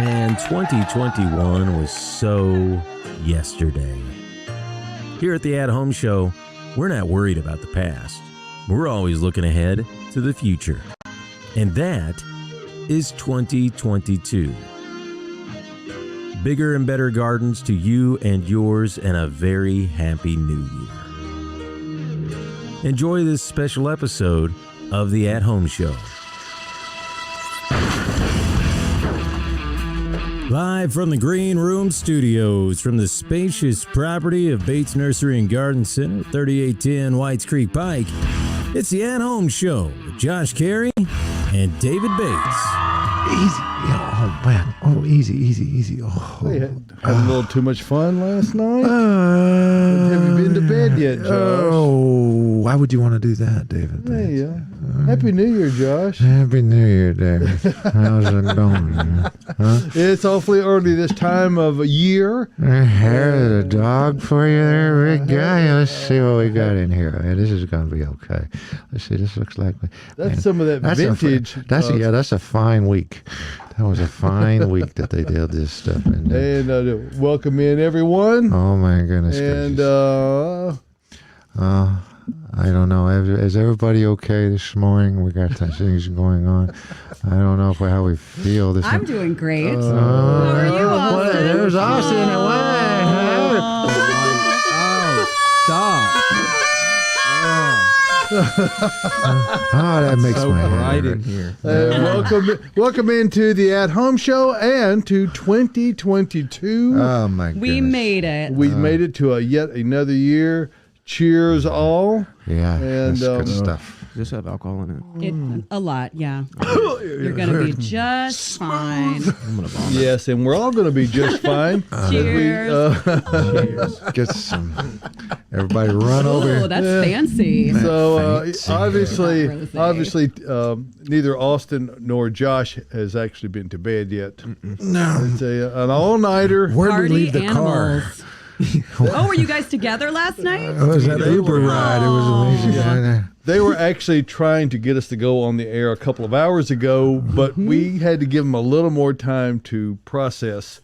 Man, 2021 was so yesterday. Here at the At Home Show, we're not worried about the past. We're always looking ahead to the future. And that is 2022. Bigger and better gardens to you and yours, and a very happy new year. Enjoy this special episode of the At Home Show. Live from the Green Room Studios, from the spacious property of Bates Nursery and Garden Center, 3810 Whites Creek Pike, it's the At Home Show with Josh Cary and David Bates. Easy. Oh, man. Oh, easy. Oh. Hey, had a little too much fun last night? Have you been to bed yet, Josh? Oh, why would you want to do that, David? Hey, Happy New Year, Josh. Happy New Year, David. How's it going? Huh? It's awfully early this time of year. Here's a dog for you there, big guy. Let's see what we got in here. Hey, this is going to be okay. Let's see. This looks like... That's some of that vintage. That's a fine week. That was a fine week that they did this stuff in there. And welcome in, everyone. Oh, my goodness. And I don't know. Is everybody okay this morning? We got things going on. I don't know how we feel. I'm doing great. How are you, Austin? There's Austin. Stop. That makes So my bright hair in here. welcome into the At Home Show and to 2022. Oh, my goodness. We made it. We made it to yet another year. Cheers, all. Yeah, And, that's good stuff. Does this have alcohol in it? A lot, yeah. You're going to be just fine. I'm going to vomit. Yes, and we're all going to be just fine. Cheers. Cheers. Get some. Everybody run over Oh, here. that's fancy. So Fancy. obviously, neither Austin nor Josh has actually been to bed yet. No. It's an all-nighter. Where'd Party we leave the animals. Oh, were you guys together last night? car? It was that Uber ride. It was amazing. They were actually trying to get us to go on the air a couple of hours ago, but we had to give them a little more time to process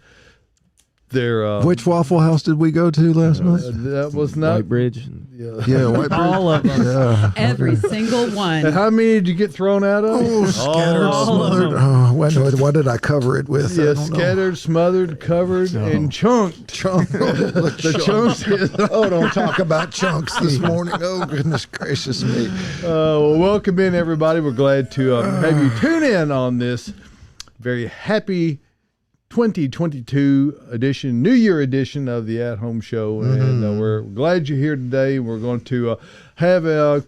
their... Which Waffle House did we go to last night? that was not... White Bridge. Yeah, White Bridge. All of them. Yeah. Every single one. And how many did you get thrown out of? Oh, scattered, all of smothered. them. What did I cover it with? I Yeah, don't know. scattered, smothered, covered, and chunked. The chunks is... Oh, don't talk about chunks this morning. Oh, goodness gracious me. Well, welcome in, everybody. We're glad to have you tune in on this very happy 2022 edition, New Year edition of the At Home Show. And we're glad you're here today. We're going to have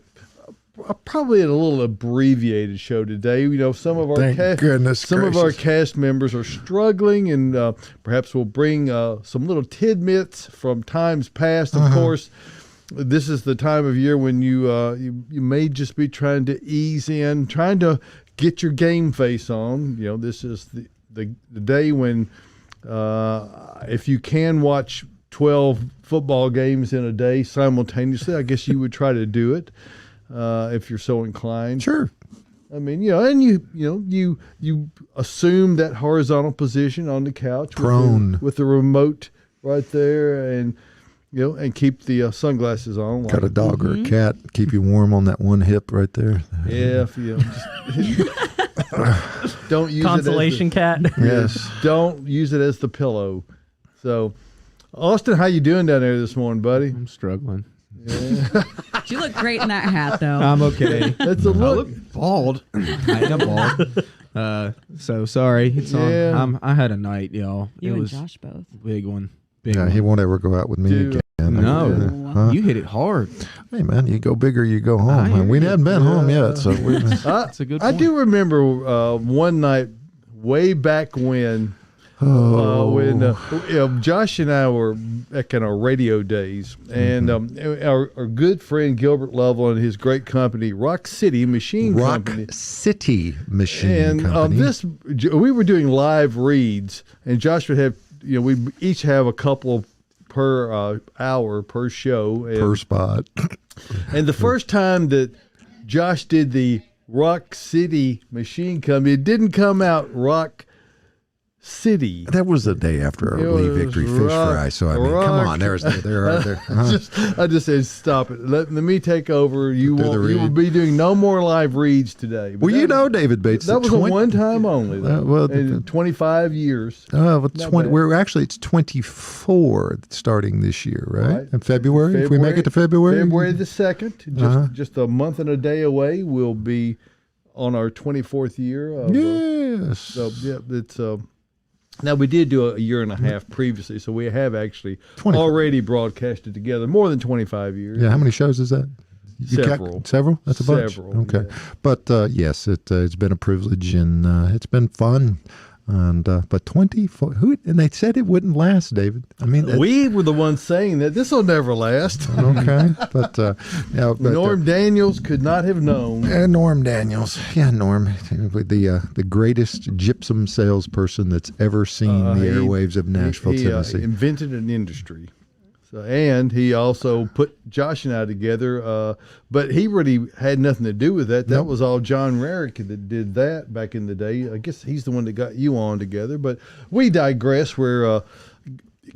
probably a little abbreviated show today. You know, some of our our cast members are struggling, and perhaps we'll bring some little tidbits from times past. Of course, this is the time of year when you may just be trying to ease in, trying to get your game face on. You know, this is the day when if you can watch 12 football games in a day simultaneously, I guess you would try to do it if you're so inclined. Sure. I mean, and you assume that horizontal position on the couch, Prone, with the remote right there, and and keep the sunglasses on. Got a dog or a cat, keep you warm on that one hip right there. Yeah, don't use Consolation cat. Yes. Don't use it as the pillow. So, Austin, how you doing down there this morning, buddy? I'm struggling. Yeah. You look great in that hat, though. I'm okay. That's a look. I look bald. I am bald. So sorry. It's on. I had a night, y'all. You it and was Josh both. big one. Yeah, he won't ever go out with me Dude. again. No. Huh? You hit it hard. Hey, man, you go big or you go home. I We hear hadn't been home yet, so we... That's a good I point. do remember one night way back when Josh and I were back in our radio days, and our good friend Gilbert Lovell and his great company, Rock City Machine Company. Rock City Machine Company. We were doing live reads, and Josh would have, we each have a couple per hour per show. Per spot. And the first time that Josh did the Rock City Machine Company, it didn't come out Rock City. That was the day after our It Lee was Victory fish fry. So I mean, come on, there. I just said stop it. Let me take over. You will be doing no more live reads today. But Well, David Bates, that was a one time only. In 25 years. It's 24 starting this year, right? In February. If we make it to February, February the 2nd, just a month and a day away, we'll be on our 24th year. Yes. So yeah, it's. Now, we did do a year and a half previously, so we have actually 25. already broadcasted together more than 25 years. Yeah, how many shows is that? Several. Several? That's a bunch? Several, Okay. yeah. But, yes, it's been a privilege, and it's been fun. And but 24, and they said it wouldn't last, David. I mean, We were the ones saying that this will never last. okay, but Norm Daniels could not have known. Norm Daniels, Norm, the greatest gypsum salesperson that's ever seen the airwaves of Nashville, Tennessee. He invented an industry. So, and he also put Josh and I together, but he really had nothing to do with that. That was all John Rarick that did that back in the day. I guess he's the one that got you on together. But we digress. We're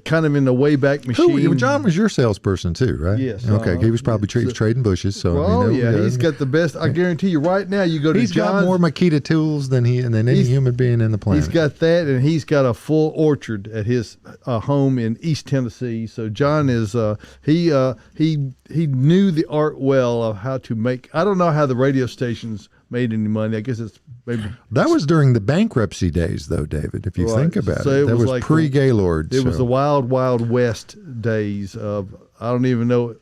kind of in the Wayback Machine. John was your salesperson too, right? Yes. Okay, he was probably he was trading bushes. So he's got the best. I guarantee you, right now, you go to He's John's. got more Makita tools than any human being in the planet. He's got that, and he's got a full orchard at his home in East Tennessee. So John is he knew the art well of how to make. I don't know how the radio stations made any money. I guess it's maybe that was during the bankruptcy days, though, David. If you think about it, that was like pre-Gaylord. It was the Wild Wild West days of. I don't even know.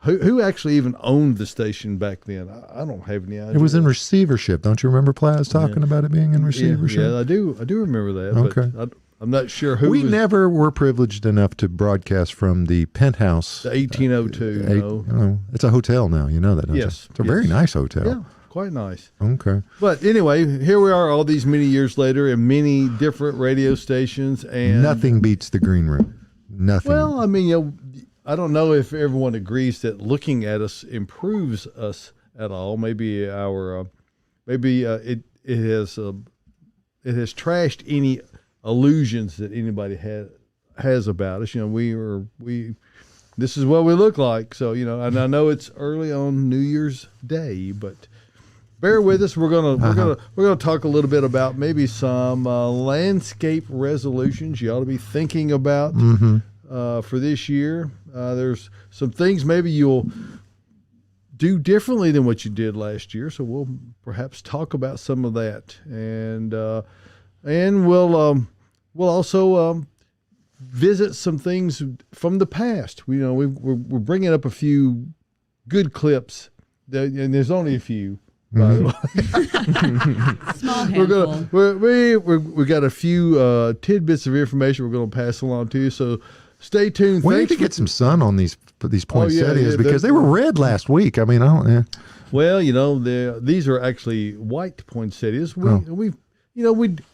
Who actually even owned the station back then? I don't have any idea. It was in receivership. Don't you remember Plaz talking about it being in receivership? Yeah, I do remember that. Okay. But I'm not sure who. We never were privileged enough to broadcast from the penthouse. The 1802. It's a hotel now. You know that, don't you? Yes. It's a very nice hotel. Yeah, quite nice. Okay. But anyway, here we are all these many years later in many different radio stations. And nothing beats the green room. Nothing. Well, I mean, I don't know if everyone agrees that looking at us improves us at all. Maybe it has trashed any illusions that anybody has about us. This is what we look like. So, and I know it's early on New Year's Day, but bear with us. We're gonna talk a little bit about maybe some landscape resolutions you ought to be thinking about for this year. There's some things maybe you'll do differently than what you did last year, so we'll perhaps talk about some of that, and we'll also visit some things from the past. We're bringing up a few good clips, and there's only a few. By the way. Small handful. We got a few tidbits of information we're going to pass along to you. So stay tuned. We need to get some sun on these poinsettias because they were red last week. I mean, Well, these are actually white poinsettias. We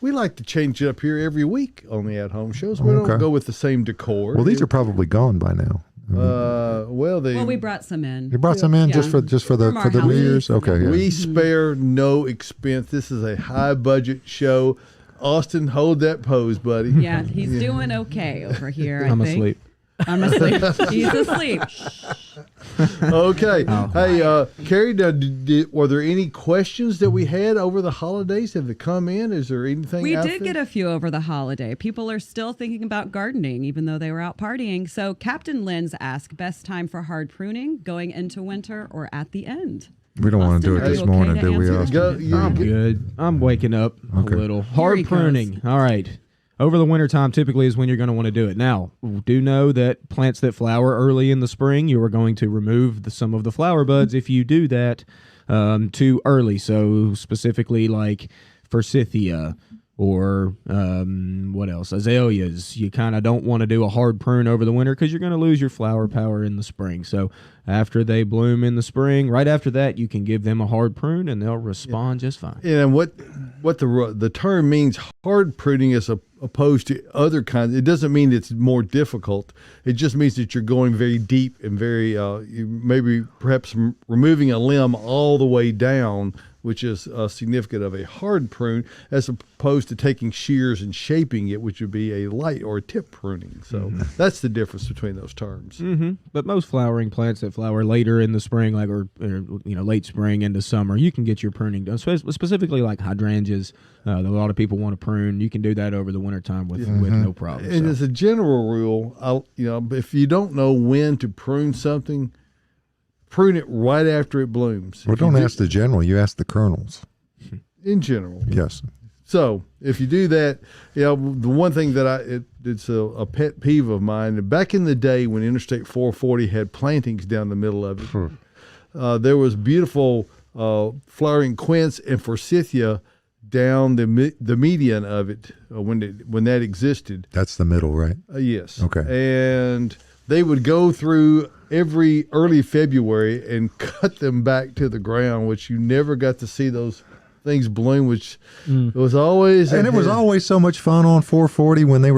like to change it up here every week on the at-home shows. We don't go with the same decor. Well, these are probably gone by now. We brought some in. You brought some in just for the New Year's. Okay, yeah. We spare no expense. This is a high budget show. Austin, hold that pose, buddy. Yeah, he's doing okay over here. I'm asleep. He's asleep. Okay. Hey, Cary, were there any questions that we had over the holidays? Have they come in? Is there anything We out did there? get a few over the holiday. People are still thinking about gardening, even though they were out partying. So Captain Lynn's asked, best time for hard pruning, going into winter or at the end? We don't want to do it Austin, are this you okay morning, to do we, answer Austin? I'm good. I'm waking up a little. Hard he goes. pruning. All right. Over the wintertime typically is when you're going to want to do it. Now, do know that plants that flower early in the spring, you are going to remove some of the flower buds if you do that too early. So specifically like forsythia or what else? Azaleas. You kind of don't want to do a hard prune over the winter because you're going to lose your flower power in the spring. So after they bloom in the spring, right after that, you can give them a hard prune and they'll respond just fine. And what the term means, hard pruning, as opposed to other kinds, it doesn't mean it's more difficult. It just means that you're going very deep and very maybe perhaps removing a limb all the way down which is significant of a hard prune, as opposed to taking shears and shaping it, which would be a light or a tip pruning. So that's the difference between those terms. But most flowering plants that flower later in the spring, like or late spring into summer, you can get your pruning done. Specifically, like hydrangeas, that a lot of people want to prune. You can do that over the wintertime with no problem. And as a general rule, if you don't know when to prune something, prune it right after it blooms. Well, don't ask the general. You ask the kernels. In general. Yes. So if you do that, the one thing that it's a pet peeve of mine. Back in the day when Interstate 440 had plantings down the middle of it, there was beautiful flowering quince and forsythia down the median of it when that existed. That's the middle, right? Yes. Okay. And they would go through every early February and cut them back to the ground, which you never got to see those things bloom, which was always and it was always so much fun on 440 when they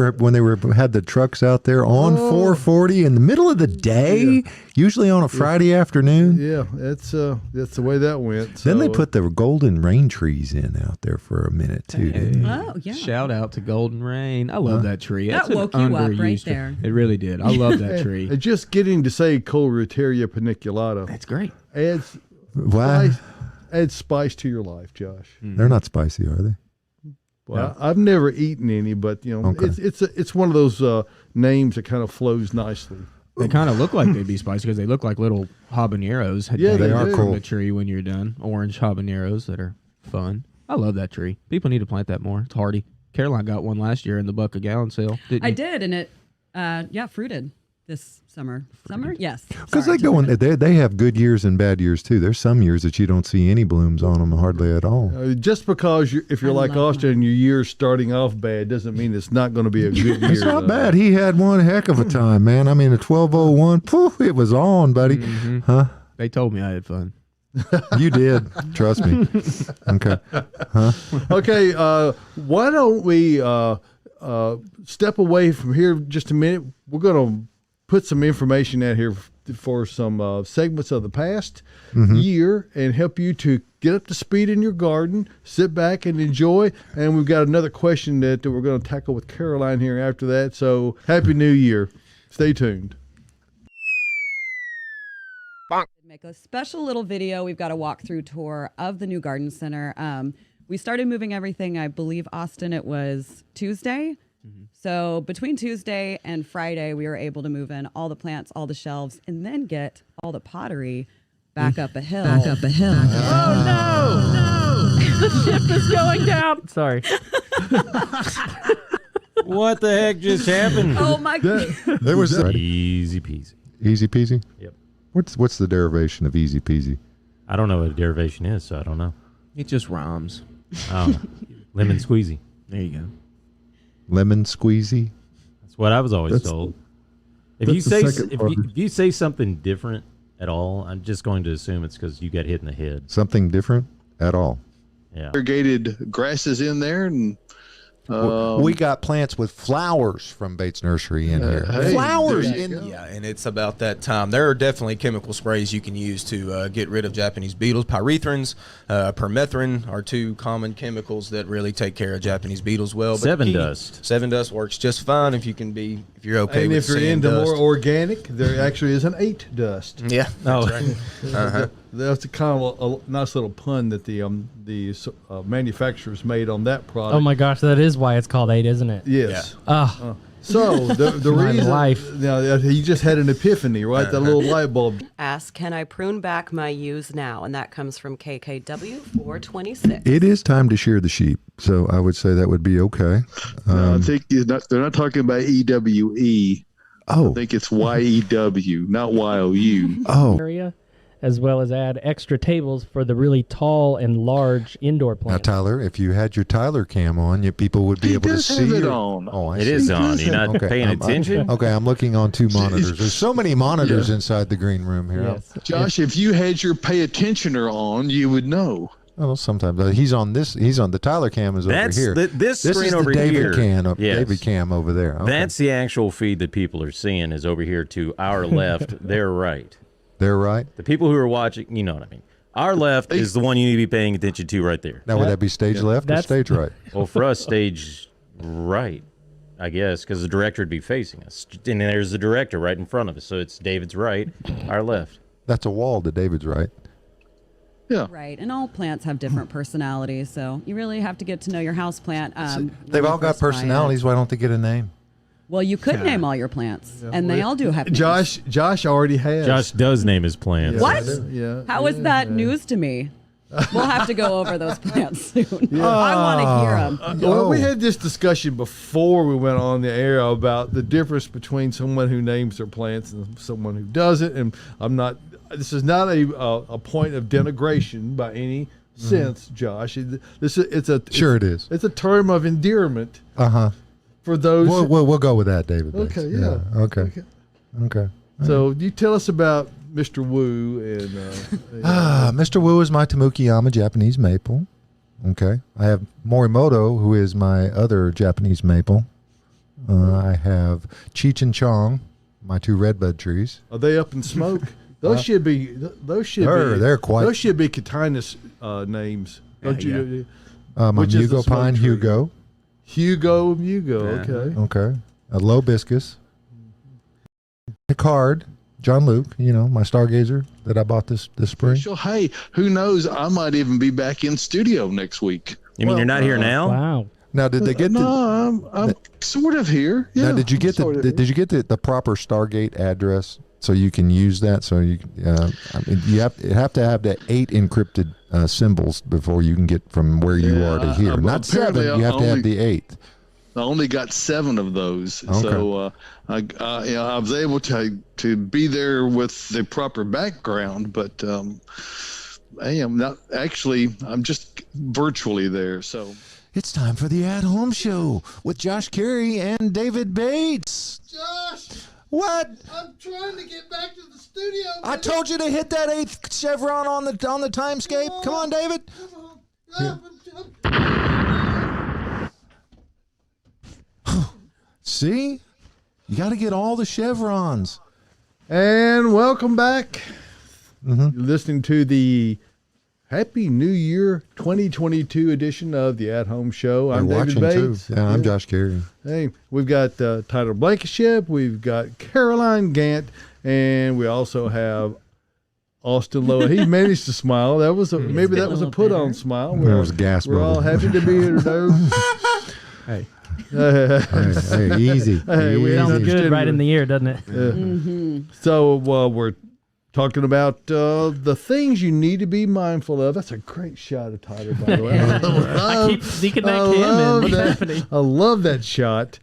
had the trucks out there on 440 in the middle of the day, usually on a Friday afternoon. Yeah, that's the way that went. Then they So, put the golden rain trees in out there for a minute too. Didn't they? Oh, yeah. Shout out to Golden Rain. I love that tree. That That's woke an you up right underused tree. there. It really did. I love that tree. and just getting to say Colereteria paniculata That's great. Why? adds spice to your life, Josh. They're not spicy, are they? Well, I've never eaten any, but Okay. it's one of those names that kind of flows nicely. They kind of look like they'd be spicy because they look like little habaneros. Yeah, they are from cool. the tree when you're done. Orange habaneros that are fun. I love that tree. People need to plant that more. It's hardy. Caroline got one last year in the buck a gallon sale. Didn't I you? did, and it fruited this summer. Summer? Yes. Because Sorry. they go in, they have good years and bad years too. There's some years that you don't see any blooms on them hardly at all. Just because if you're I like love Austin and your year's starting off bad doesn't mean it's not going to be a good year. It's not though. bad. He had one heck of a time, man. I mean, a 1201, poof, it was on, buddy. Huh? They told me I had fun. You did. Trust me. Okay. Okay, why don't we step away from here just a minute? We're going to put some information out here for some segments of the past year and help you to get up to speed in your garden, sit back and enjoy. And we've got another question that we're going to tackle with Caroline here after that. So Happy New Year. Stay tuned. Make a special little video. We've got a walkthrough tour of the new garden center. We started moving everything, I believe, Austin, it was Tuesday. So between Tuesday and Friday, we were able to move in all the plants, all the shelves, and then get all the pottery back up a hill. Oh no! The ship is going down. Sorry. What the heck just happened? Oh my God. There was Easy peasy. easy peasy. Yep. What's the derivation of easy peasy? I don't know what a derivation is, so I don't know. It just rhymes. Oh, lemon squeezy. There you go. Lemon squeezy. That's what I was always That's- told. If that's you the say second part. if you say something different at all, I'm just going to assume it's because you got hit in the head. Something different at all. Yeah. Irrigated grasses in there, and We got plants with flowers from Bates Nursery in here. hey, Flowers there you in go. Yeah, and it's about that time. There are definitely chemical sprays you can use to get rid of Japanese beetles. Pyrethrins, permethrin are two common chemicals that really take care of Japanese beetles well. But Seven key- dust. Seven dust works just fine if you're okay And with if you're sand into dust. more organic, there actually is an 8 dust. Yeah. Oh. That's right. That's a kind of a nice little pun that the manufacturers made on that product. Oh my gosh, that is why it's called 8, isn't it? Yes. Ah, So the My reason life. now he just had an epiphany, right? That little light bulb. Ask, can I prune back my ewes now? And that comes from KKW 426. It is time to shear the sheep, so I would say that would be okay. I think they're not talking about EWE. Oh, I think it's YEW, not YOU. oh. area, as well as add extra tables for the really tall and large indoor Now, plants. Tyler, if you had your Tyler cam on, people would be He able to does see have it your- on. Oh, I It see. is on. You're not Okay, paying attention. Okay, I'm looking on 2 monitors. There's so many monitors inside the green room here. Yes. Josh, if you had your pay attentioner on, you would know. Oh, sometimes he's on this. He's on the Tyler cam is That's over here. this This screen is the over David here. cam. Yes. David cam over there. Okay. That's the actual feed that people are seeing is over here to our left, their right. They're right. The people who are watching, you know what I mean. Our left is the one you need to be paying attention to right there. Now, would that be stage left or That's- stage right? Well, for us, stage right, I guess, because the director would be facing us. And there's the director right in front of us. So it's David's right, our left. That's a wall to David's right. Yeah. Right, and all plants have different personalities, so you really have to get to know your house plant. They've all got personalities. Why don't they get a name? Well, you could name all your plants, and they all do have names. Josh already has. Josh does name his plants. What? Yeah. How is that news to me? We'll have to go over those plants soon. I want to hear them. Well, we had this discussion before we went on the air about the difference between someone who names their plants and someone who doesn't. And I'm not. This is not a point of denigration by any sense, Josh. It is. It is. It's a term of endearment Uh-huh. for those. We'll go with that, David. Okay, Bates. yeah. Okay. So you tell us about Mr. Wu and. Mr. Wu is my Tamukiyama Japanese maple. Okay. I have Morimoto, who is my other Japanese maple. I have Cheech and Chong, my two redbud trees. Are they up in smoke? Those should be. They're quite. Those should be Catinus names. Don't you? My Which is the Hugo smoke pine, tree? Hugo. Hugo. Okay. Okay. A Lobiscus. Picard. John Luke, my stargazer that I bought this spring. So, hey, who knows? I might even be back in studio next week. You mean you're not here now? Wow. Now, did they get I'm sort of here. Yeah, now, did you get sort of here. did you get the proper Stargate address so you can use that? So you you have to have the 8 encrypted symbols before you can get from where you are to here. Not 7. apparently You have to only- have the 8. I only got 7 of those, Okay. so I was able to be there with the proper background, but I am not actually. I'm just virtually there. So It's time for the At Home Show with Josh Cary and David Bates. Josh, What? I'm trying to get back to the studio. I told you to hit that 8th chevron on the timescape. Come on, David. See? You got to get all the chevrons. And welcome back. Mm-hmm. You're listening to the Happy New Year 2022 edition of the At Home Show. I'm They're David watching, Bates. too. Yeah, I'm Josh Cary. Hey, we've got Tyler Blankenship, we've got Caroline Gant, and we also have Austin Lowe. He managed to smile. That was maybe that was a put-on smile. That was a gas We're all bubble. happy to be here today. Hey, Hey, easy. Hey, we easy. don't Sounds good right in the ear, doesn't it? So we're talking about the things you need to be mindful of. That's a great shot of Tyler, by the way. I keep sneaking that cam in. What's happening? I love that shot.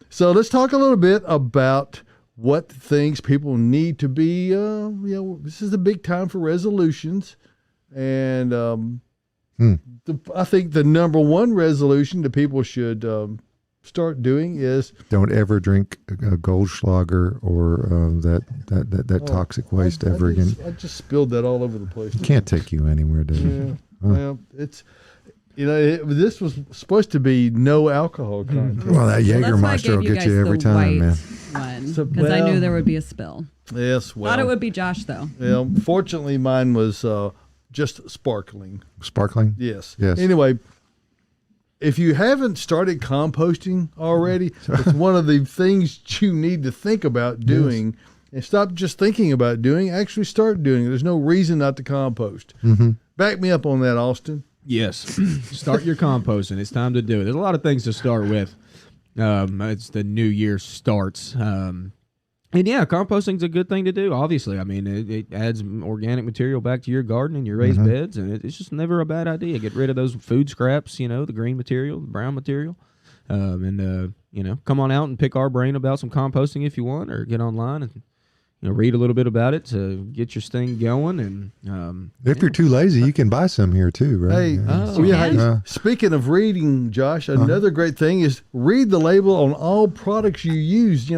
So let's talk a little bit about what things people need to be. This is a big time for resolutions, and I think the number one resolution that people should start doing is Don't ever drink a Goldschlager or that toxic waste ever again. I just spilled that all over the place. Can't take you anywhere, David. Yeah, well, it's this was supposed to be no alcohol content. Well, that Well, that's why I Jägermeister will gave you get you guys every the time, man. One, So, because I well- knew there would be a spill. Yes, well, Thought it would be Josh though. Well, fortunately, mine was just sparkling. Sparkling? Yes. Yes. Anyway, if you haven't started composting already, it's one of the things you need to think about doing. And stop just thinking about doing. Actually, start doing it. There's no reason not to compost. Mm-hmm. Back me up on that, Austin. yes. Start your composting. It's time to do it. There's a lot of things to start with. It's the new year starts. And yeah, composting's a good thing to do. Obviously, I mean, it adds organic material back to your garden and your raised beds, and it's just never a bad idea. Get rid of those food scraps, the green material, the brown material, and come on out and pick our brain about some composting if you want, or get online and read a little bit about it to get your thing going. And If you're too lazy, you can buy some here too, right? Hey, Yeah. hey, speaking of reading, Josh, another great thing is read the label on all products you use.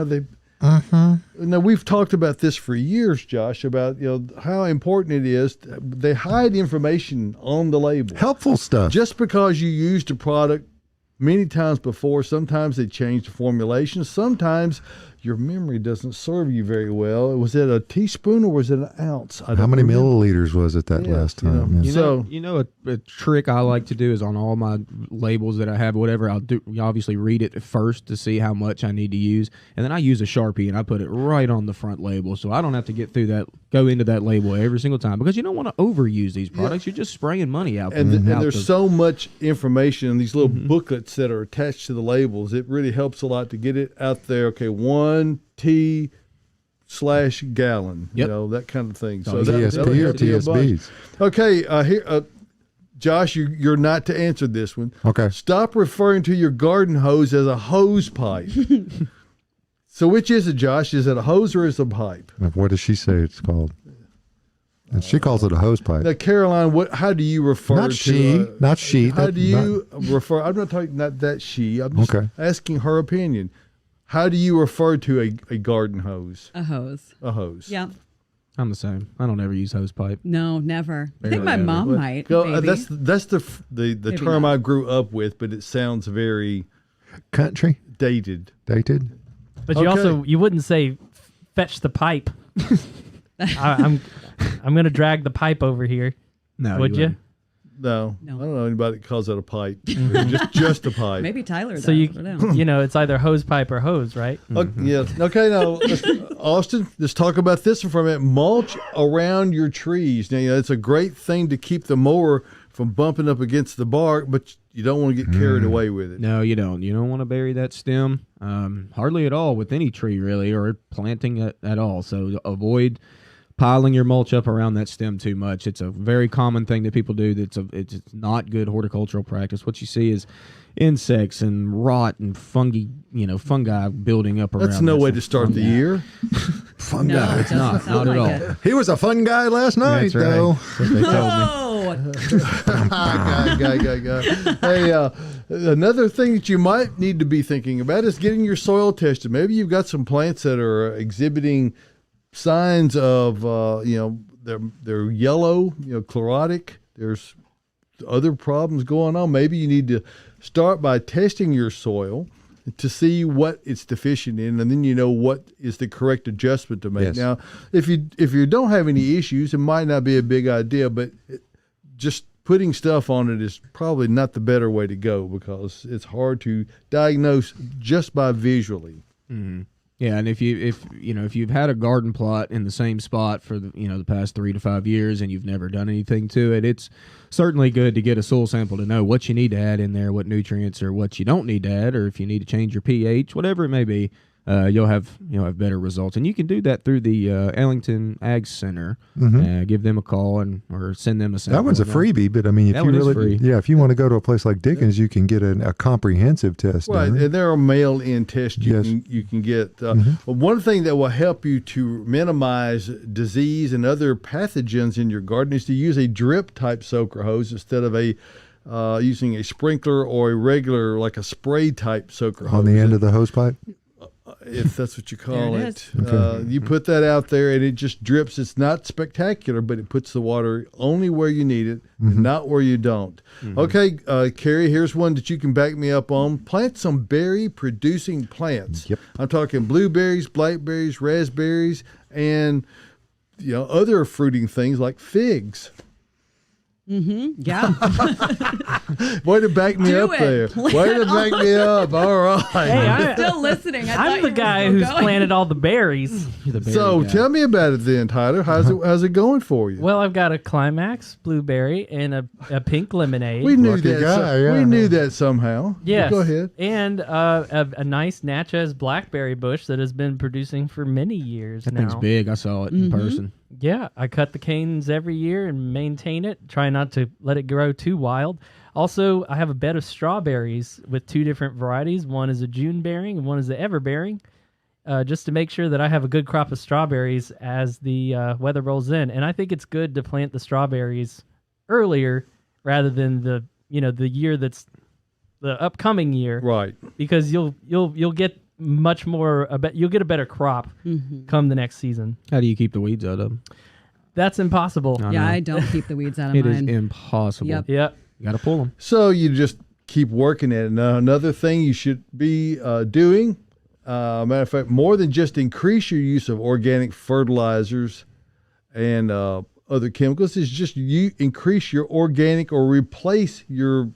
Now we've talked about this for years, Josh, about how important it is. They hide information on the label. Helpful stuff. Just because you used a product many times before, sometimes they change the formulation. Sometimes your memory doesn't serve you very well. Was it a teaspoon or was it an ounce? I How don't many remember. milliliters was it that Yeah, last you know. time? Yeah. You know, a trick I like to do is on all my labels that I have, whatever, I'll do. You obviously read it first to see how much I need to use, and then I use a Sharpie and I put it right on the front label, so I don't have to go into that label every single time, because you don't want to overuse these products. You're just spraying money out. And there's so much information in these little Mm-hmm. booklets that are attached to the labels. It really helps a lot to get it out there. Okay, 1 T/gallon, Yep. that kind of thing. Oh, that'll TSP or help you a bunch. TSBs? Okay, here, Josh, you're not to answer this one. Okay. Stop referring to your garden hose as a hose pipe. So which is it, Josh? Is it a hose or is it a pipe? What does she say it's called? And she calls it a hose pipe. Now, Caroline, how do you refer Not to she. Not she. How That- do you refer? I'm not talking not that she. I'm just Okay. asking her opinion. How do you refer to a garden hose? A hose. A hose. Yeah. I'm the same. I don't ever use hose pipe. No, never. I think Barely my ever. mom Well, might. go- maybe. that's the Maybe term not. I grew up with, but it sounds very Country dated. dated. But you Okay. also you wouldn't say fetch the pipe. I'm gonna drag the pipe over here. No, Would you? wouldn't. No, No. I don't know anybody that calls it a pipe. just a pipe. Maybe Tyler does. So I don't know. it's either hose pipe or hose, right? Yeah. Okay. Now, Austin, let's talk about this one for a minute. Mulch around your trees. Now, it's a great thing to keep the mower from bumping up against the bark, but you don't want to get carried away with it. No, you don't. You don't want to bury that stem hardly at all with any tree, really, or planting at all. So avoid piling your mulch up around that stem too much. It's a very common thing that people do. It's not good horticultural practice. What you see is insects and rot and fungi building up around. That's no this way to start the year. Fun No, guy. it doesn't not sound at like all. it. He was a fun guy last night, That's right. though. That's what they told me. Oh, Guy. Hey, another thing that you might need to be thinking about is getting your soil tested. Maybe you've got some plants that are exhibiting signs of, they're yellow, chlorotic. There's other problems going on. Maybe you need to start by testing your soil to see what it's deficient in, and then you know what is the correct adjustment to make. Yes. Now, if you don't have any issues, it might not be a big idea, but just putting stuff on it is probably not the better way to go, because it's hard to diagnose just by visually. Mm-hmm. Yeah, and if you've had a garden plot in the same spot for the past 3 to 5 years and you've never done anything to it, it's certainly good to get a soil sample to know what you need to add in there, what nutrients or what you don't need to add, or if you need to change your pH, whatever it may be. You'll have better results, and you can do that through the Ellington Ag Center. Give them a call or send them a sample. That one's a freebie, but I mean, if That you one is really, free. if you want to go to a place like Dickens, you can get a comprehensive test Right, done. and there are mail-in tests Yes. you can get. But one thing that will help you to minimize disease and other pathogens in your garden is to use a drip-type soaker hose instead of using a sprinkler or a regular, like a spray-type soaker hose. On the end of the hose pipe. If that's what you call There it. it is. You put that out there and it just drips. It's not spectacular, but it puts the water only where you need it and not where you don't. Okay, Cary, here's one that you can back me up on. Plant some berry-producing plants. Yep. I'm talking blueberries, blackberries, raspberries, and other fruiting things like figs. yeah. Way to back me Do up it. there. Plant Way to back me up. All right. Hey, I'm still listening. I'm the guy who's planted all the berries. You're the berry So guy. tell me about it then, Tyler. How's it going for you? Well, I've got a climax blueberry and a pink lemonade. We knew Lucky that. guy, yeah. We knew that somehow. Yes. Go ahead. And a nice Natchez blackberry bush that has been producing for many years That now. thing's big. I saw it in person. Yeah, I cut the canes every year and maintain it. Try not to let it grow too wild. Also, I have a bed of strawberries with 2 different varieties. One is a June bearing and one is the ever bearing, just to make sure that I have a good crop of strawberries as the weather rolls in. And I think it's good to plant the strawberries earlier rather than the year that's the upcoming year, Right. because you'll get much more. You'll get a better crop come the next season. How do you keep the weeds out of them? That's impossible. I Yeah, know. I don't keep the weeds out of It is mine. impossible. Yep. Yep. You got to pull them. So you just keep working at it. Now, another thing you should be doing, Matter of fact, more than just increase your use of organic fertilizers and other chemicals, is just you increase your organic or replace your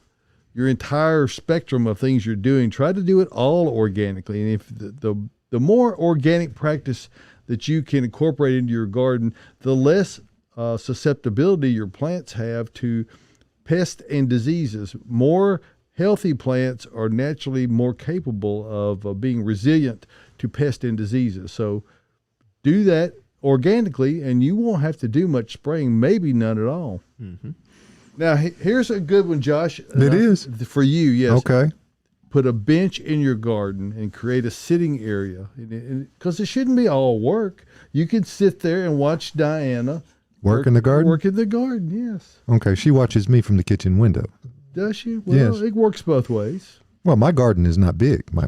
entire spectrum of things you're doing. Try to do it all organically. And if the more organic practice that you can incorporate into your garden, the less susceptibility your plants have to pests and diseases. More healthy plants are naturally more capable of being resilient to pests and diseases. So do that organically, and you won't have to do much spraying, maybe none at all. Mm-hmm. Now, here's a good one, Josh. It is. For you, yes. Okay. Put a bench in your garden and create a sitting area. Because it shouldn't be all work. You can sit there and watch Diana Work in the garden? Work in the garden, yes. Okay. She watches me from the kitchen window. Does she? Well, Yes. it works both ways. Well, my garden is not big. My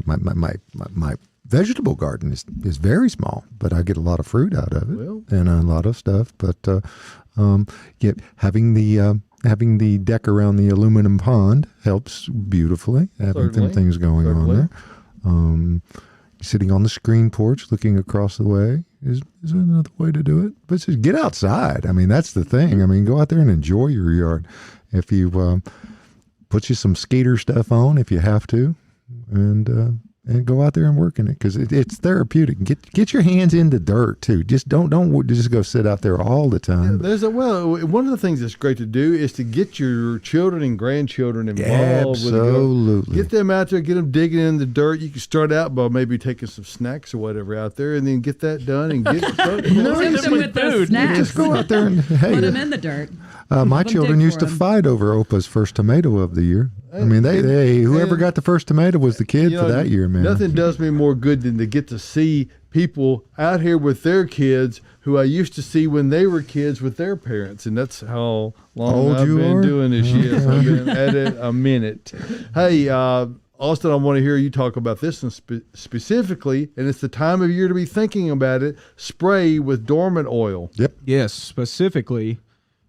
vegetable garden is very small, but I get a lot of fruit out of it and a lot of stuff. But having the deck around the aluminum pond helps beautifully. Having some things going on there. Sitting on the screen porch, looking across the way is another way to do it. But just get outside. I mean, that's the thing. I mean, go out there and enjoy your yard. If you put you some skater stuff on, if you have to, and go out there and work in it, because it's therapeutic. Get your hands in the dirt too. Just don't just go sit out there all the time. One of the things that's great to do is to get your children and grandchildren involved. Absolutely. Get them out there, get them digging in the dirt. You can start out by maybe taking some snacks or whatever out there, and then get that done and get Tempt them with those snacks. Just go out there and Put them in the dirt. my children used to fight over Opa's first tomato of the year. I mean, whoever got the first tomato was the kid for that year, man. Nothing does me more good than to get to see people out here with their kids who I used to see when they were kids with their parents, and that's how long I've been doing this. Yes, I've been at it a minute. Hey, Austin, I want to hear you talk about this one specifically, and it's the time of year to be thinking about it. Spray with dormant oil. Yep. Yes, specifically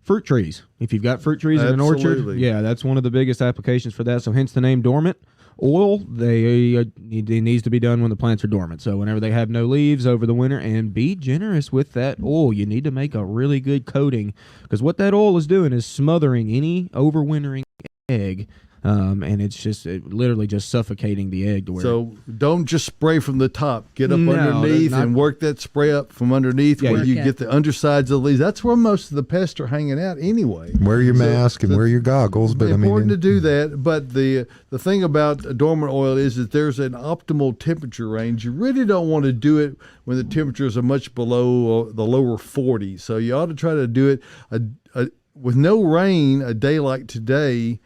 fruit trees. If you've got fruit trees in an orchard, that's one of the biggest applications for that. So hence the name dormant. Oil, it needs to be done when the plants are dormant. So whenever they have no leaves over the winter, and be generous with that oil. You need to make a really good coating, because what that oil is doing is smothering any overwintering egg. And it's literally just suffocating the egg. So don't just spray from the top. Get up underneath and work that spray up from underneath where you get the undersides of the leaves. That's where most of the pests are hanging out anyway. Wear your mask and wear your goggles. But important to do that. But the thing about dormant oil is that there's an optimal temperature range. You really don't want to do it when the temperatures are much below the lower 40s. So you ought to try to do it with no rain a day like today.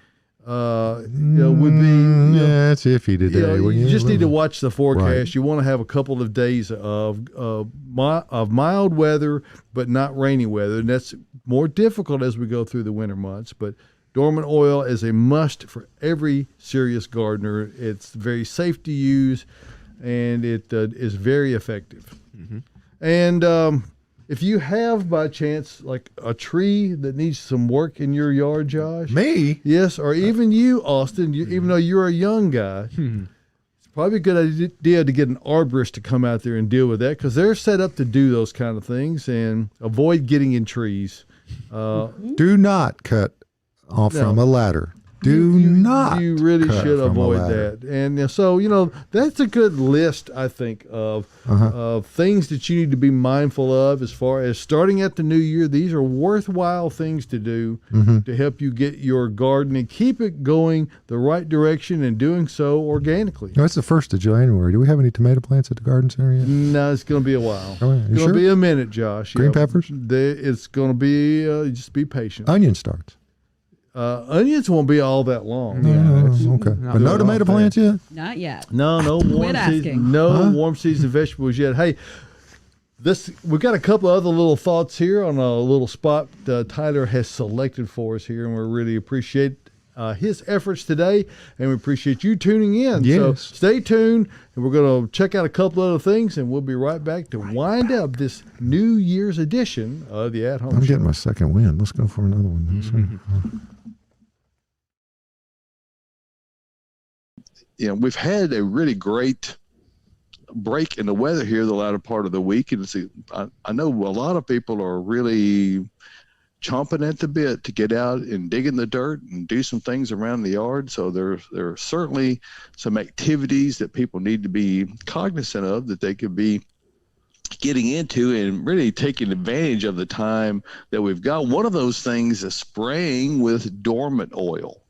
Would be it's iffy today. You just need to watch the forecast. Right. You want to have a couple of days of mild weather, but not rainy weather, and that's more difficult as we go through the winter months. But dormant oil is a must for every serious gardener. It's very safe to use, and it is very effective. Mm-hmm. And if you have, by chance, like a tree that needs some work in your yard, Josh. Me? Yes, or even you, Austin, even though you're a young guy, it's probably a good idea to get an arborist to come out there and deal with that, because they're set up to do those kind of things, and avoid getting in trees. Do not cut off from a ladder. You really should avoid that. And so, that's a good list, I think, of things that you need to be mindful of as far as starting at the new year. These are worthwhile things to do to help you get your garden and keep it going the right direction, and doing so organically. No, it's the 1st of January. Do we have any tomato plants at the garden center yet? No, it's going to be a while. Oh, yeah. It's going to be a minute, Josh. Green peppers? It's going to be, just be patient. Onion starts. Onions won't be all that long. Okay. But no tomato plants yet? Not yet. No warm season vegetables yet. Hey, we've got a couple other little thoughts here on a little spot Tyler has selected for us here, and we really appreciate his efforts today, and we appreciate you tuning in. Yes. So stay tuned, and we're going to check out a couple other things, and we'll be right back to wind up this New Year's edition of the At Home Show. I'm getting my second win. Let's go for another one. We've had a really great break in the weather here the latter part of the week, and I know a lot of people are really chomping at the bit to get out and dig in the dirt and do some things around the yard. So there are certainly some activities that people need to be cognizant of that they could be getting into and really taking advantage of the time that we've got. One of those things is spraying with dormant oil.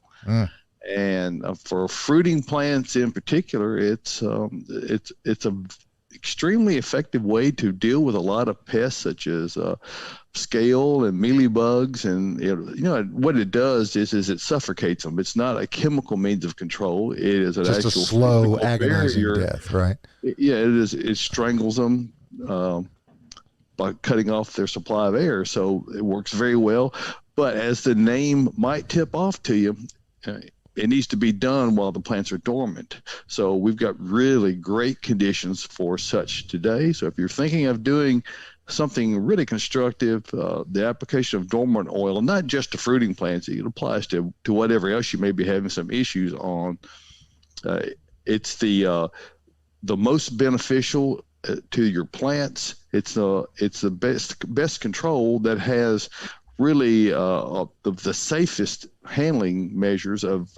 And for fruiting plants in particular, it's a extremely effective way to deal with a lot of pests such as scale and mealybugs. And what it does is it suffocates them. It's not a chemical means of control. It is an Just actual a slow, agonizing barrier. death, right? Yeah, it is. It strangles them by cutting off their supply of air. So it works very well. But as the name might tip off to you, it needs to be done while the plants are dormant. So we've got really great conditions for such today. So if you're thinking of doing something really constructive, the application of dormant oil, not just to fruiting plants, it applies to whatever else you may be having some issues on. It's the most beneficial to your plants. It's the best control that has really the safest handling measures of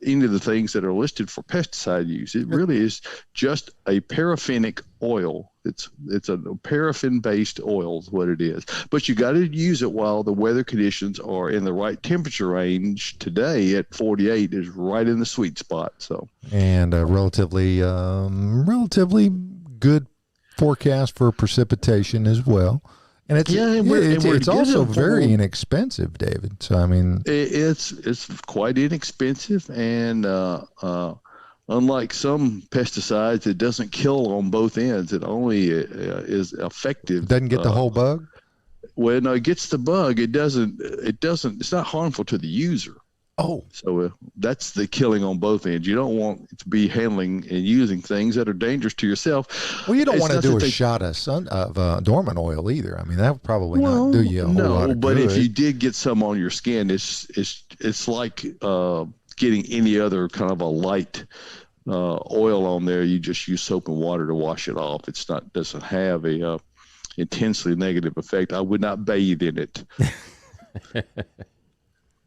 any of the things that are listed for pesticide use. It really is just a paraffinic oil. It's a paraffin-based oil is what it is. But you got to use it while the weather conditions are in the right temperature range. Today at 48 is right in the sweet spot. So and a relatively good forecast for precipitation as well. And it's also very inexpensive, David. So I mean, it's quite inexpensive, and unlike some pesticides, it doesn't kill on both ends. It only is effective. It doesn't get the whole bug. Well, no, it gets the bug. It doesn't. It's not harmful to the user. Oh, so that's the killing on both ends. You don't want to be handling and using things that are dangerous to yourself. Well, you don't want to do a shot of dormant oil either. I mean, that would probably not do you a whole lot of good. But if you did get some on your skin, it's like getting any other kind of a light oil on there. You just use soap and water to wash it off. Doesn't have a intensely negative effect. I would not bathe in it.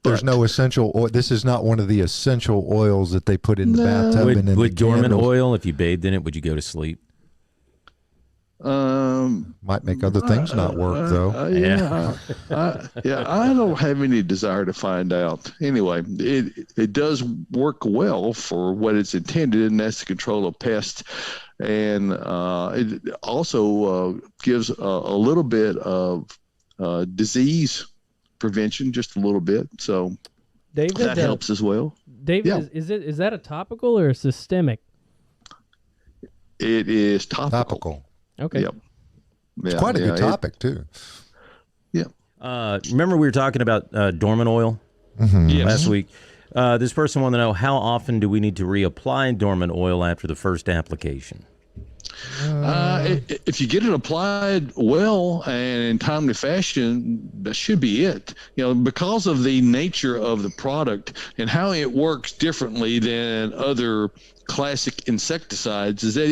There's no essential oil. This is not one of the essential oils that they put in the bathtub and in Would the dormant candles. oil, if you bathed in it, would you go to sleep? Might make other things not work, though. I don't have any desire to find out. Anyway, it does work well for what it's intended, and that's the control of pests. And it also gives a little bit of disease prevention, just a little bit. So David, that helps as well. David, Yeah. is that a topical or a systemic? It is topical. Okay. Yep. It's quite a good topic, too. Yeah. Remember we were talking about dormant oil Yes. last week? This person wanted to know, how often do we need to reapply dormant oil after the first application? If you get it applied well and in timely fashion, that should be it. Because of the nature of the product and how it works differently than other classic insecticides, is that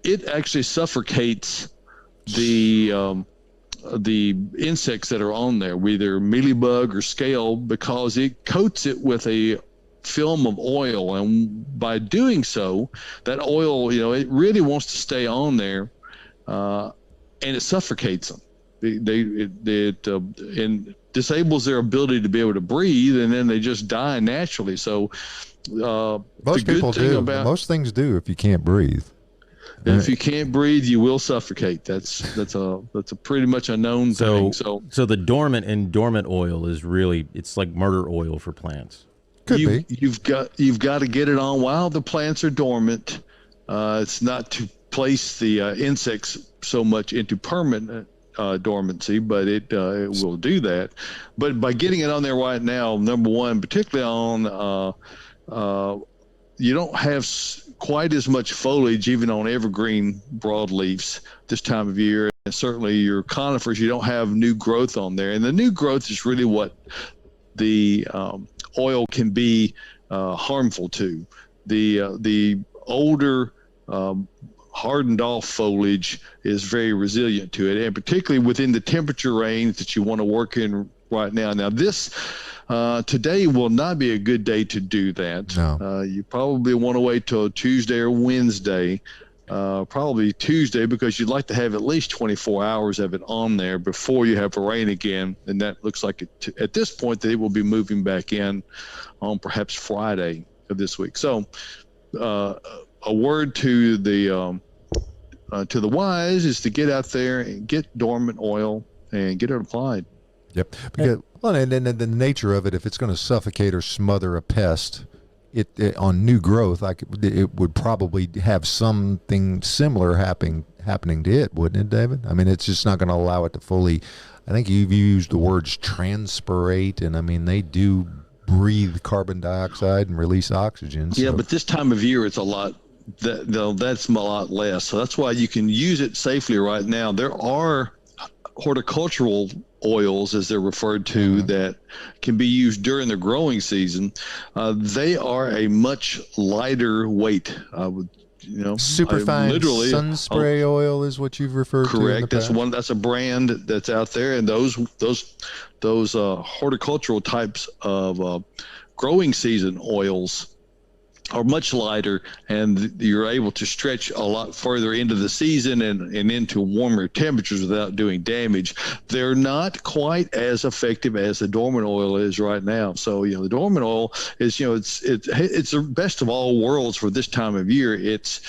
it actually suffocates the insects that are on there, whether mealybug or scale, because it coats it with a film of oil, and by doing so, that oil, it really wants to stay on there, and it suffocates them. It disables their ability to be able to breathe, and then they just die naturally. So Most people do. Most things do if you can't breathe. If you can't breathe, you will suffocate. That's a pretty much a known thing. So the dormant oil is really, it's like murder oil for plants. You've got to get it on while the plants are dormant. It's not to place the insects so much into permanent dormancy, but it will do that. But by getting it on there right now, number one, particularly on you don't have quite as much foliage even on evergreen broadleafs this time of year, and certainly your conifers, you don't have new growth on there, and the new growth is really what the oil can be harmful to. The older hardened off foliage is very resilient to it, and particularly within the temperature range that you want to work in right now. Now this today will not be a good day to do that. No. You probably want to wait till Tuesday or Wednesday. Probably Tuesday, because you'd like to have at least 24 hours of it on there before you have a rain again. And that looks like at this point that it will be moving back in on perhaps Friday of this week. So a word to the wise is to get out there and get dormant oil and get it applied. Yep. Because, well, and then the nature of it, if it's going to suffocate or smother a pest, it on new growth, it would probably have something similar happening to it, wouldn't it, David? I mean, it's just not going to allow it to fully. I think you've used the words transpirate, and I mean they do breathe carbon dioxide and release oxygen. Yeah, so. but this time of year it's a lot. That's a lot less. So that's why you can use it safely right now. There are horticultural oils, as they're referred to, that can be used during the growing season. They are a much lighter weight. Superfine sun spray oil is what you've referred to. Correct. That's a brand that's out there, and those horticultural types of growing season oils are much lighter, and you're able to stretch a lot further into the season and into warmer temperatures without doing damage. They're not quite as effective as the dormant oil is right now. So, the dormant oil is, it's the best of all worlds for this time of year. It's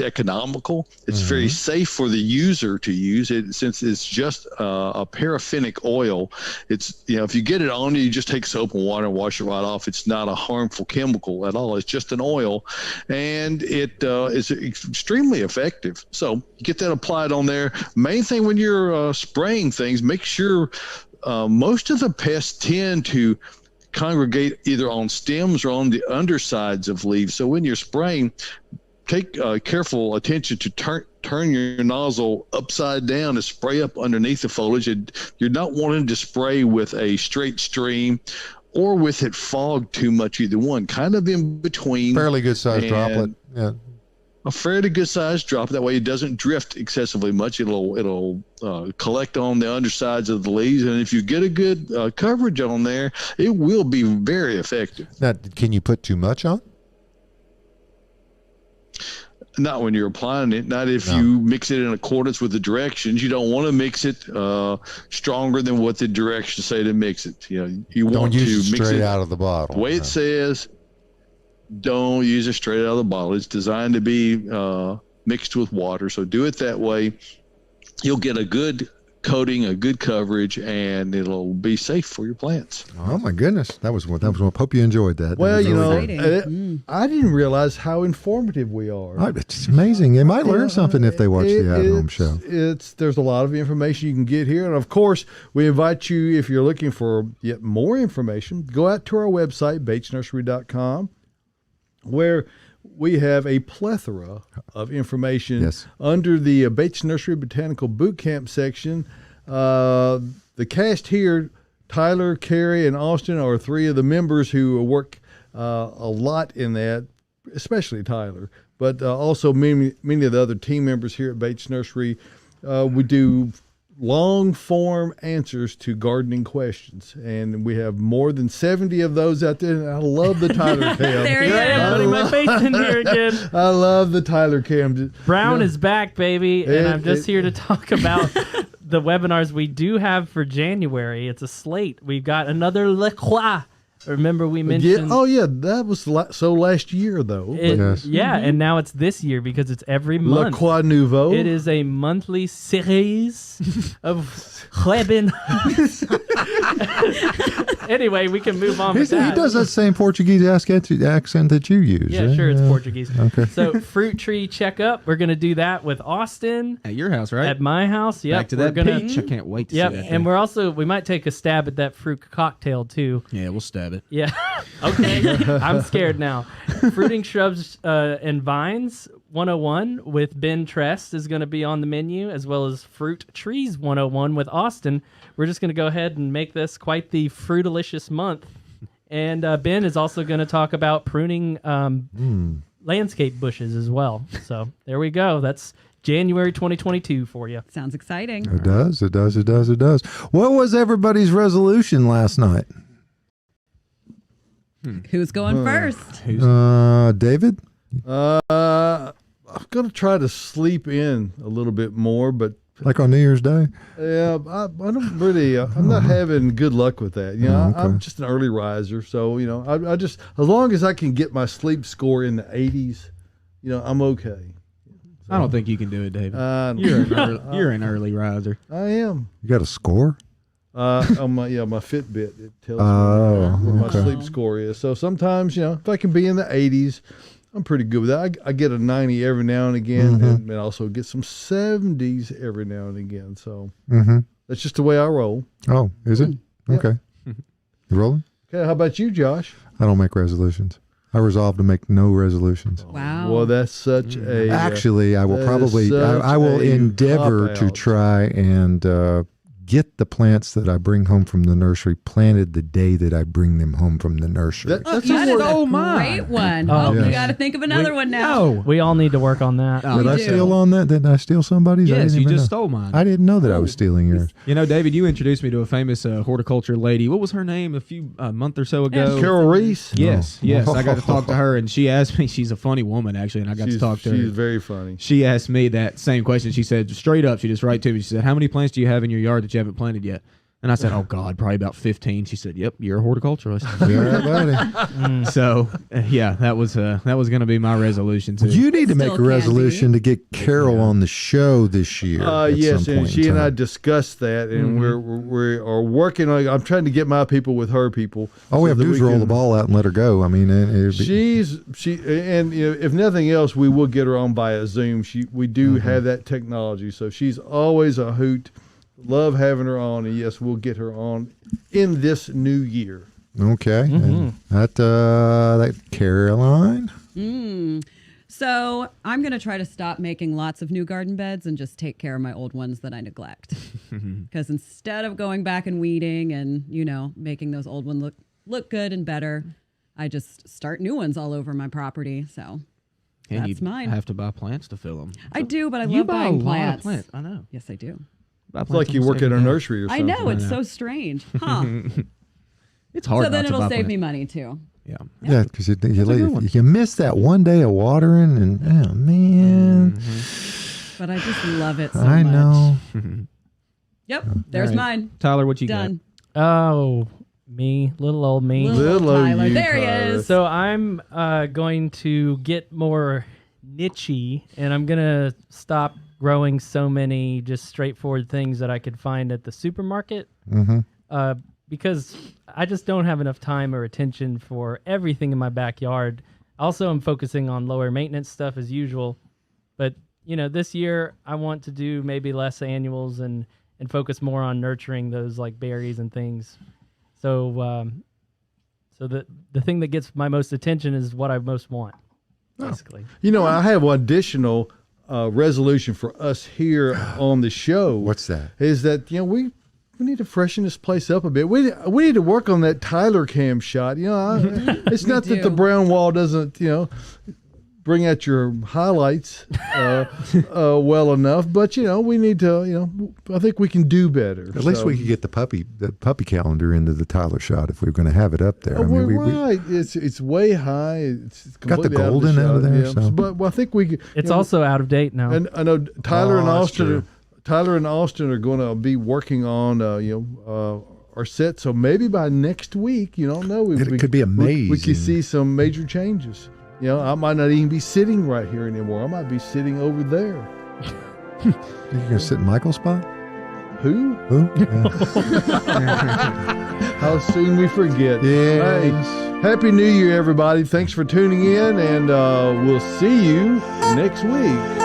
economical. It's very safe for the user to use it, since it's just a paraffinic oil. It's, if you get it on you, just take soap and water and wash it right off. It's not a harmful chemical at all. It's just an oil, and it is extremely effective. So get that applied on there. Main thing when you're spraying things, make sure most of the pests tend to congregate either on stems or on the undersides of leaves. So when you're spraying, take careful attention to turn your nozzle upside down to spray up underneath the foliage. You're not wanting to spray with a straight stream or with it fogged too much, either one. Kind of in between. Fairly good sized droplet. Yeah. A fairly good sized drop. That way it doesn't drift excessively much. It'll collect on the undersides of the leaves, and if you get a good coverage on there, it will be very effective. Now, can you put too much on? Not when you're applying it. Not if you mix it in accordance with the directions. You don't want to mix it stronger than what the directions say to mix it. You want to mix it straight out of the bottle. The way it says. Don't use it straight out of the bottle. It's designed to be mixed with water. So do it that way. You'll get a good coating, a good coverage, and it'll be safe for your plants. Oh my goodness, that was one. Hope you enjoyed that. Well, Exciting. I didn't realize how informative we are. It's amazing. They might learn something if they watch the at-home show. There's a lot of information you can get here, and of course, we invite you, if you're looking for yet more information, go out to our website, batesnursery.com, where we have a plethora of information under the Bates Nursery Botanical Boot Camp section. The cast here, Tyler, Cary, and Austin, are three of the members who work a lot in that, especially Tyler, but also many of the other team members here at Bates Nursery. We do long-form answers to gardening questions, and we have more than 70 of those out there. And I love the Tyler cam. There you I am putting my face in here again. I love the Tyler cam. Brown is back, baby, and I'm just here to talk about the webinars we do have for January. It's a slate. We've got another Le Croix. Remember we mentioned... that was last year, though. Yeah, and now it's this year because it's every month. Le Croix Nouveau. It is a monthly series of webinars. Anyway, we can move on with that. He does that same Portuguese accent that you use. Yeah, sure, it's Portuguese. Okay. So, fruit tree checkup. We're going to do that with Austin. At your house, right? At my house, yep. Back to that peach. I can't wait to see that. And we might take a stab at that fruit cocktail, too. Yeah, we'll stab it. Yeah. Okay. I'm scared now. Fruiting shrubs and vines 101 with Ben Trest is going to be on the menu, as well as fruit trees 101 with Austin. We're just going to go ahead and make this quite the fruitalicious month. And Ben is also going to talk about pruning landscape bushes as well. So there we go. That's January 2022 for you. Sounds exciting. It does. It does. It does. It does. What was everybody's resolution last night? Who's going first? David? I'm going to try to sleep in a little bit more, but Like on New Year's Day? yeah, I don't really, I'm not having good luck with that. You know, Oh, okay. I'm just an early riser. So, you know, I just, as long as I can get my sleep score in the 80s, you know, I'm okay. I don't think you can do it, David. You're You're an early riser. I am. You got a score? On my Fitbit, it tells Oh, me what my okay. sleep score is. So sometimes, you know, if I can be in the 80s, I'm pretty good with that. I get a 90 every now and again, and also get some 70s every now and again. So that's just the way I roll. Oh, is it? Yeah. Okay. You rolling? Okay, how about you, Josh? I don't make resolutions. I resolve to make no resolutions. Wow. Well, that's such a Actually, I will that probably, is I will such a endeavor to cop-out. try and get the plants that I bring home from the nursery planted the day that I bring them home from the nursery. That's that is a a great one. Oh, you yes. got to think of another one now. We all need to work on that. Oh, Did I do. steal on that? Did I steal somebody's? I yes, didn't you even just know. stole mine. I didn't know that I was stealing yours. You know, David, you introduced me to a famous horticulture lady. What was her name a month or so ago? Carol Reese. Yes, yes. I got to talk to her, and she asked me. She's a funny woman, actually, and I got to talk to her. She's very funny. She asked me that same question. She said straight up. She just right to me. She said, "How many plants do you have in your yard that you haven't planted yet?" And I said, "Oh God, probably about 15." She said, "Yep, you're a horticulturalist." Yeah, buddy. So yeah, that was going to be my resolution too. You need to make a Still resolution to get Carol on the show this year. at Yes, some and point she in and I time. discussed that, and we are working on. I'm trying to get my people with her people. All we so have to that do is roll can- the ball out and let her go. I mean, it'd be, and you know, if nothing else, we will get her on by a Zoom. We do have that technology, so she's always a hoot. Love having her on, and yes, we'll get her on in this new year. okay. And that Caroline. So I'm going to try to stop making lots of new garden beds and just take care of my old ones that I neglect. Because instead of going back and weeding and, you know, making those old ones look good and better, I just start new ones all over my property. So and that's you mine. have to buy plants to fill them. I do, but I You love buy buying a lot plants. of plants. I know. Yes, I do. It's like you work at a nursery or I something. know, it's so strange. Huh? It's hard. So then not to it'll buy save plants. me money too. Yeah. Yeah, because a good one. you miss that one day of watering, and oh man, But I just love it so I much. know. Yep, there's All right. mine. Tyler, what you Done. Oh, me, little old me. Little old Tyler. you, There he Tyler. is. So I'm going to get more nichey, and I'm gonna stop growing so many just straightforward things that I could find at the supermarket. Because I just don't have enough time or attention for everything in my backyard. Also, I'm focusing on lower maintenance stuff as usual. But, you know, this year I want to do maybe less annuals and focus more on nurturing those like berries and things. So so the thing that gets my most attention is what I most want, basically. You know, I have one additional resolution for us here on the show. What's that? Is that, you know, we need to freshen this place up a bit. We need to work on that Tyler cam shot. You know, it's not that the do. brown wall doesn't, you know, bring out your highlights well enough, but you know, we need to, you know, I think we can do better. At least we could get the puppy calendar into the Tyler shot if we're going to have it up there. We're right. It's way high. It's Got the completely out of golden shot. over there, Yeah. so. But I think we. It's also out of date now. And I know Tyler and that's Austin. true. Tyler and Austin are going to be working on our set. So maybe by next week, you don't know. It could be We amazing. could see some major changes. You know, I might not even be sitting right here anymore. I might be sitting over there. You going to sit in Michael's spot? Who? Who? Yeah. How soon we forget. Yes. Hey, Happy New Year, everybody. Thanks for tuning in, and we'll see you next week.